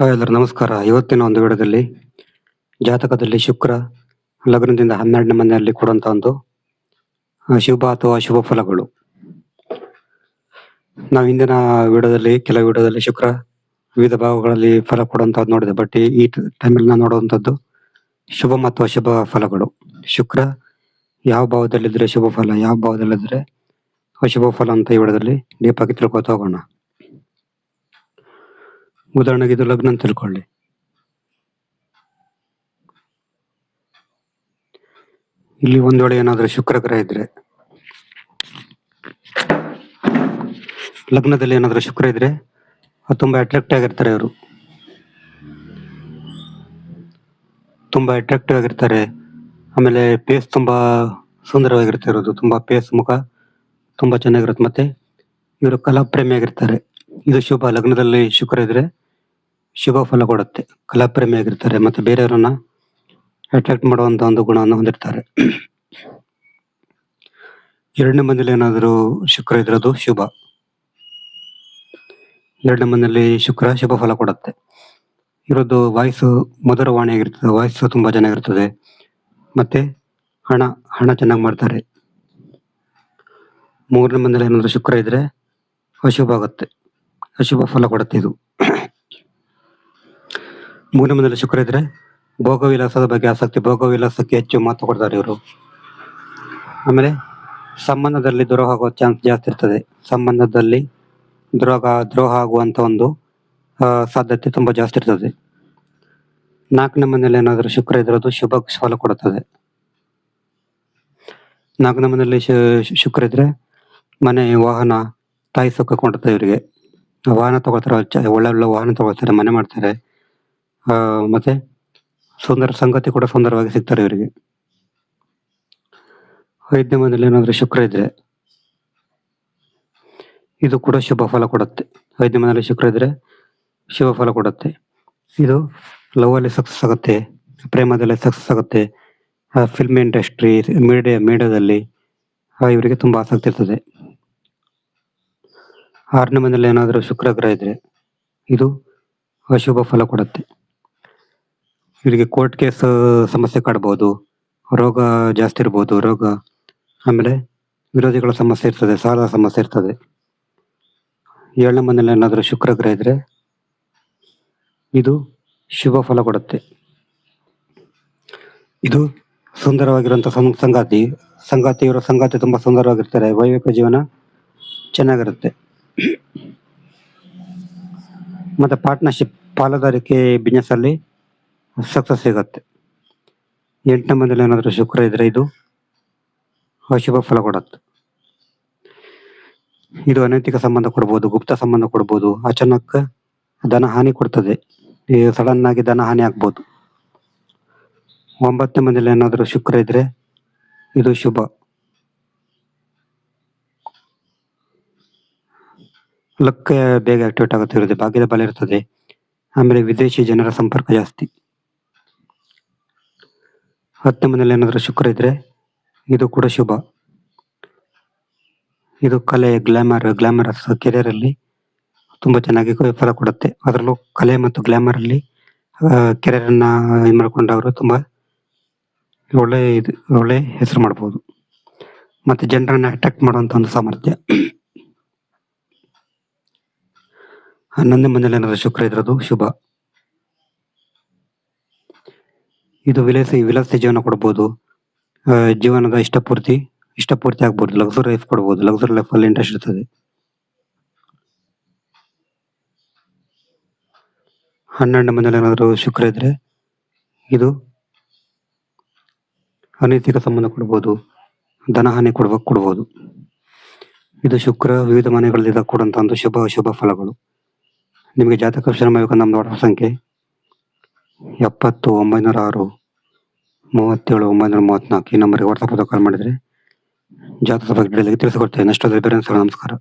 Hi ಎಲ್ಲರೂ ನಮಸ್ಕಾರ. ಇವತ್ತಿನ ಒಂದು ವಿಡಿಯೋದಲ್ಲಿ ಜಾತಕದಲ್ಲಿ ಶುಕ್ರ ಲಗ್ನದಿಂದ 12ನೇ ಮನೆಯಲ್ಲಿ ಕೊಡುವಂತ ಒಂದು ಶುಭ ಅಥವಾ ಅಶುಭ ಫಲಗಳು. ನಾವು ಹಿಂದಿನ ಕೆಲವು ವಿಡಿಯೋದಲ್ಲಿ ಶುಕ್ರ ವಿವಿಧ ಭಾವಗಳಲ್ಲಿ ಫಲ ಕೊಡುವಂತದ್ದು ನೋಡಿದೆ. ಬಟ್ ಈ ಟೈಮಲ್ಲಿ ನಾವು ನೋಡುವಂಥದ್ದು ಶುಭ ಮತ್ತು ಅಶುಭ ಫಲಗಳು. ಶುಕ್ರ ಯಾವ ಭಾವದಲ್ಲಿದ್ರೆ ಶುಭ ಫಲ, ಯಾವ ಭಾವದಲ್ಲಿದ್ರೆ ಅಶುಭ ಫಲ ಅಂತ ಈ ವಿಡಿಯೋದಲ್ಲಿ ಡೀಪ್ ಆಗಿ ತಿಳ್ಕೊತಾ ಹೋಗೋಣ. ಉದಾಹರಣೆಗೆ ಇದು ಲಗ್ನ ಅಂತ ತಿಳ್ಕೊಳ್ಳಿ. ಇಲ್ಲಿ ಒಂದ್ ವೇಳೆ ಏನಾದ್ರೂ ಶುಕ್ರ ಗ್ರಹ ಇದ್ರೆ, ಲಗ್ನದಲ್ಲಿ ಏನಾದ್ರೂ ಶುಕ್ರ ಇದ್ರೆ ತುಂಬಾ ಅಟ್ರಾಕ್ಟಿವ್ ಆಗಿರ್ತಾರೆ. ಅವರು ತುಂಬಾ ಅಟ್ರಾಕ್ಟಿವ್ ಆಗಿರ್ತಾರೆ. ಆಮೇಲೆ ಫೇಸ್ ತುಂಬಾ ಸುಂದರವಾಗಿರುತ್ತೆ. ಇರೋದು ತುಂಬಾ ಫೇಸ್ ಮುಖ ತುಂಬಾ ಚೆನ್ನಾಗಿರುತ್ತೆ. ಮತ್ತೆ ಇವರು ಕಲಾಪ್ರೇಮಿ ಆಗಿರ್ತಾರೆ. ಇದು ಶುಭ. ಲಗ್ನದಲ್ಲಿ ಶುಕ್ರ ಇದ್ರೆ ಶುಭ ಫಲ ಕೊಡುತ್ತೆ. ಕಲಾಪ್ರೇಮಿ ಆಗಿರ್ತಾರೆ. ಮತ್ತೆ ಬೇರೆಯವರನ್ನ ಅಟ್ರಾಕ್ಟ್ ಮಾಡುವಂತ ಒಂದು ಗುಣವನ್ನು ಹೊಂದಿರ್ತಾರೆ. ಎರಡನೇ ಮನೆಯಲ್ಲಿ ಏನಾದರೂ ಶುಕ್ರ ಇದ್ರದು ಶುಭ. ಎರಡನೇ ಮನೆಯಲ್ಲಿ ಶುಕ್ರ ಶುಭ ಫಲ ಕೊಡುತ್ತೆ. ಇರೋದು ವಾಯ್ಸು ಮಧುರವಾಣಿಯಾಗಿರ್ತದೆ. ವಾಯ್ಸು ತುಂಬಾ ಚೆನ್ನಾಗಿರ್ತದೆ. ಮತ್ತೆ ಹಣ ಚೆನ್ನಾಗಿ ಮಾಡ್ತಾರೆ. ಮೂರನೇ ಮನೆಯಲ್ಲಿ ಏನಾದ್ರು ಶುಕ್ರ ಇದ್ರೆ ಅಶುಭ ಆಗುತ್ತೆ. ಅಶುಭ ಫಲ ಕೊಡುತ್ತೆ ಇದು. ಮೂರನೇ ಮನೆಯಲ್ಲಿ ಶುಕ್ರ ಇದ್ರೆ ಭೋಗವಿಲಾಸದ ಬಗ್ಗೆ ಆಸಕ್ತಿ, ಭೋಗವಿಲಾಸಕ್ಕೆ ಹೆಚ್ಚು ಮಹತ್ವ ಕೊಡ್ತಾರೆ ಇವರು. ಆಮೇಲೆ ಸಂಬಂಧದಲ್ಲಿ ದ್ರೋಹ ಆಗುವ ಚಾನ್ಸ್ ಜಾಸ್ತಿ ಇರ್ತದೆ. ಸಂಬಂಧದಲ್ಲಿ ದ್ರೋಹ ಆಗುವಂತ ಒಂದು ಸಾಧ್ಯತೆ ತುಂಬಾ ಜಾಸ್ತಿ ಇರ್ತದೆ. ನಾಲ್ಕನೇ ಮನೆಯಲ್ಲಿ ಏನಾದರೂ ಶುಕ್ರ ಇದ್ರದು ಶುಭ ಫಲ ಕೊಡುತ್ತದೆ. ನಾಲ್ಕನೇ ಮನೆಯಲ್ಲಿ ಶುಕ್ರ ಇದ್ರೆ ಮನೆ, ವಾಹನ, ತಾಯಿ ಸುಖ ಕೊಡುತ್ತೆ ಇವರಿಗೆ. ವಾಹನ ತಗೊಳ್ತಾರೆ, ಒಳ್ಳೆ ವಾಹನ ತಗೊಳ್ತಾರೆ, ಮನೆ ಮಾಡ್ತಾರೆ. ಮತ್ತೆ ಸುಂದರ ಸಂಗತಿ ಕೂಡ ಸುಂದರವಾಗಿ ಸಿಗ್ತಾರೆ ಇವರಿಗೆ. ಐದನೇ ಮನೆಯಲ್ಲಿ ಏನಾದ್ರು ಶುಕ್ರ ಇದ್ರೆ ಇದು ಕೂಡ ಶುಭ ಫಲ ಕೊಡುತ್ತೆ. ಐದನೇ ಮನೆಯಲ್ಲಿ ಶುಕ್ರ ಇದ್ರೆ ಶುಭ ಫಲ ಕೊಡುತ್ತೆ. ಇದು ಲವ್ ಅಲ್ಲಿ ಸಕ್ಸಸ್ ಆಗುತ್ತೆ, ಪ್ರೇಮದಲ್ಲಿ ಸಕ್ಸಸ್ ಆಗುತ್ತೆ. ಫಿಲ್ಮ್ ಇಂಡಸ್ಟ್ರಿ, ಮೀಡಿಯಾದಲ್ಲಿ ಇವರಿಗೆ ತುಂಬಾ ಆಸಕ್ತಿ ಇರ್ತದೆ. ಆರನೇ ಮನೆಯಲ್ಲಿ ಏನಾದರೂ ಶುಕ್ರ ಗ್ರಹ ಇದ್ರೆ ಇದು ಅಶುಭ ಫಲ ಕೊಡುತ್ತೆ. ಇವರಿಗೆ ಕೋರ್ಟ್ ಕೇಸ್ ಸಮಸ್ಯೆ ಕಾಡಬಹುದು, ರೋಗ ಜಾಸ್ತಿ ಇರ್ಬೋದು, ರೋಗ. ಆಮೇಲೆ ವಿರೋಧಿಗಳ ಸಮಸ್ಯೆ ಇರ್ತದೆ, ಸಾಲದ ಸಮಸ್ಯೆ ಇರ್ತದೆ. ಏಳನೇ ಮನೆಯಲ್ಲಿ ಏನಾದರೂ ಶುಕ್ರ ಗ್ರಹ ಇದ್ರೆ ಇದು ಶುಭ ಫಲ ಕೊಡುತ್ತೆ. ಇದು ಸುಂದರವಾಗಿರುವಂತ ಇವರ ಸಂಗಾತಿ ತುಂಬಾ ಸುಂದರವಾಗಿರ್ತಾರೆ. ವೈವಾಹಿಕ ಜೀವನ ಚೆನ್ನಾಗಿರುತ್ತೆ. ಮತ್ತೆ ಪಾರ್ಟ್ನರ್ಶಿಪ್, ಪಾಲುದಾರಿಕೆ, ಬಿಸ್ನೆಸ್ ಅಲ್ಲಿ ಸಕ್ಸಸ್ ಸಿಗತ್ತೆ. ಎಂಟನೇ ಮನೆಯಲ್ಲಿ ಏನಾದರೂ ಶುಕ್ರ ಇದ್ರೆ ಇದು ಅಶುಭ ಫಲ ಕೊಡುತ್ತೆ. ಇದು ಅನೈತಿಕ ಸಂಬಂಧ ಕೊಡ್ಬೋದು, ಗುಪ್ತ ಸಂಬಂಧ ಕೊಡ್ಬೋದು, ಅಚಾನಕ್ ಧನ ಹಾನಿ ಕೊಡ್ತದೆ. ಸಡನ್ ಆಗಿ ಧನ ಹಾನಿ ಆಗ್ಬೋದು. ಒಂಬತ್ತನೇ ಮನೆಯಲ್ಲಿ ಏನಾದರೂ ಶುಕ್ರ ಇದ್ರೆ ಇದು ಶುಭ. ಲಕ್ ಬೇಗ ಆಕ್ಟಿವೇಟ್ ಆಗುತ್ತೆ. ಭಾಗ್ಯದ ಬಲ ಇರ್ತದೆ. ಆಮೇಲೆ ವಿದೇಶಿ ಜನರ ಸಂಪರ್ಕ ಜಾಸ್ತಿ. ಹತ್ತನೇ ಮನೆಯಲ್ಲಿ ಏನಾದರೂ ಶುಕ್ರ ಇದ್ರೆ ಇದು ಕೂಡ ಶುಭ. ಇದು ಕಲೆ, ಗ್ಲಾಮರಸ್ ಕೆರಿಯರ್ ಅಲ್ಲಿ ತುಂಬಾ ಚೆನ್ನಾಗಿ ಫಲ ಕೊಡುತ್ತೆ. ಅದರಲ್ಲೂ ಕಲೆ ಮತ್ತು ಗ್ಲಾಮರ್ ಅಲ್ಲಿ ಕೆರಿಯರ್ ಅನ್ನ ಮಾಡ್ಕೊಂಡವರು ತುಂಬಾ ಒಳ್ಳೆ ಹೆಸರು ಮಾಡಬಹುದು. ಮತ್ತೆ ಜನರನ್ನ ಅಟ್ರಾಕ್ಟ್ ಮಾಡುವಂತ ಒಂದು ಸಾಮರ್ಥ್ಯ. 11ನೇ ಮನೆಯಲ್ಲಿ ಏನಾದರೂ ಶುಕ್ರ ಇದ್ರದು ಶುಭ. ಇದು ವಿಲಾಸಿ ಜೀವನ ಕೊಡ್ಬೋದು. ಜೀವನದ ಇಷ್ಟಪೂರ್ತಿ ಆಗ್ಬೋದು. ಲಕ್ಸುರಿ ಲೈಫ್ ಕೊಡ್ಬೋದು. ಲಕ್ಸುರಿ ಲೈಫ್ ಅಲ್ಲಿ ಇಂಟ್ರೆಸ್ಟ್ ಇರ್ತದೆ. 12ನೇ ಮನೆಯಲ್ಲಿ ಏನಾದರೂ ಶುಕ್ರ ಇದ್ರೆ ಇದು ಅನೈತಿಕ ಸಂಬಂಧ ಕೊಡ್ಬೋದು, ಧನಹಾನಿ ಕೊಡ್ಬೋದು. ಇದು ಶುಕ್ರ ವಿವಿಧ ಮನೆಗಳಲ್ಲಿ ಕೊಡುವಂತ ಒಂದು ಶುಭ ಫಲಗಳು. ನಿಮಗೆ ಜಾತಕ ಶ್ರಮ ಬೇಕು. ನಮ್ದು ವಾಟ್ಸ್ಆಪ್ ಸಂಖ್ಯೆ 70 906 37 934. ಈ ನಂಬರ್ಗೆ ವಾಟ್ಸ್ಆಪ್ ಕಾಲ್ ಮಾಡಿದ್ರೆ ಜಾತಕ ಬಗ್ಗೆ ತಿಳಿಸಿಕೊಡ್ತೇವೆ. ನೆಕ್ಸ್ಟ್ ಬೇರೆ ನಮಸ್ಕಾರ.